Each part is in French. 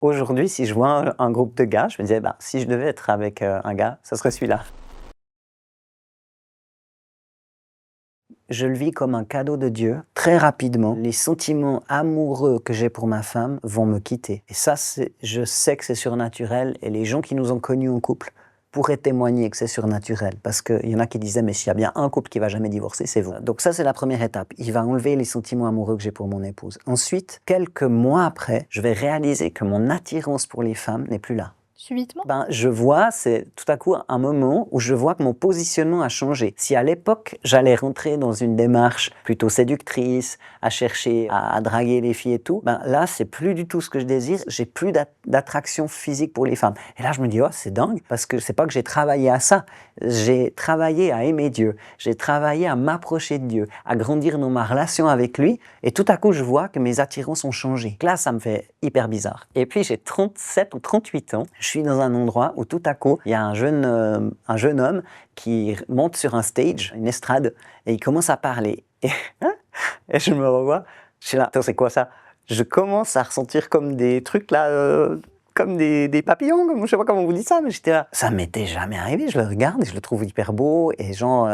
Aujourd'hui, si je vois un groupe de gars, je me disais: «Ben, si je devais être avec, un gars, ça serait celui-là». Je le vis comme un cadeau de Dieu. Très rapidement, les sentiments amoureux que j'ai pour ma femme vont me quitter et ça, je sais que c'est surnaturel et les gens qui nous ont connus en couple pourraient témoigner que c'est surnaturel parce qu'il y en a qui disaient: «Mais s'il y a bien un couple qui va jamais divorcer, c'est vous». Donc ça, c'est la première étape. Il va enlever les sentiments amoureux que j'ai pour mon épouse. Ensuite, quelques mois après, je vais réaliser que mon attirance pour les femmes n'est plus là. Subitement? Ben, je vois, c'est tout à coup un moment où je vois que mon positionnement a changé. Si à l'époque, j'allais rentrer dans une démarche plutôt séductrice, à chercher à draguer les filles et tout, ben là, c'est plus du tout ce que je désire. J'ai plus d'attraction physique pour les femmes. Et là, je me dis, oh, c'est dingue, parce que c'est pas que j'ai travaillé à ça. J'ai travaillé à aimer Dieu. J'ai travaillé à m'approcher de Dieu, à grandir dans ma relation avec lui. Et tout à coup, je vois que mes attirances ont changé. Là, ça me fait hyper bizarre. Et puis, j'ai 37 ou 38 ans. Je suis dans un endroit où tout à coup, il y a un jeune homme qui monte sur un stage, une estrade, et il commence à parler. Et je me revois, je suis là, attends, c'est quoi ça? Je commence à ressentir comme des trucs là, comme des papillons, comme, je sais pas comment on vous dit ça, mais j'étais là. Ça m'était jamais arrivé, je le regarde et je le trouve hyper beau, et genre,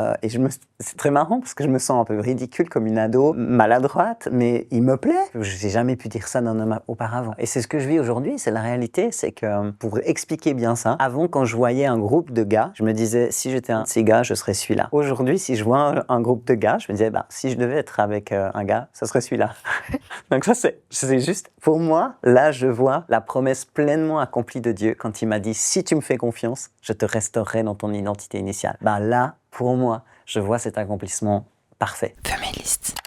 c'est très marrant parce que je me sens un peu ridicule comme une ado, maladroite, mais il me plaît. Je n'ai jamais pu dire ça d'un homme auparavant. Et c'est ce que je vis aujourd'hui, c'est la réalité, c'est que pour expliquer bien ça, avant quand je voyais un groupe de gars, je me disais, si j'étais un de ces gars, je serais celui-là. Aujourd'hui, si je vois un groupe de gars, je me disais, bah, si je devais être avec un gars, ça serait celui-là. Donc ça, c'est juste, pour moi, là, je vois la promesse pleinement accomplie de Dieu quand il m'a dit, si tu me fais confiance, je te restaurerai dans ton identité initiale. Bah là, pour moi, je vois cet accomplissement parfait. Feministe.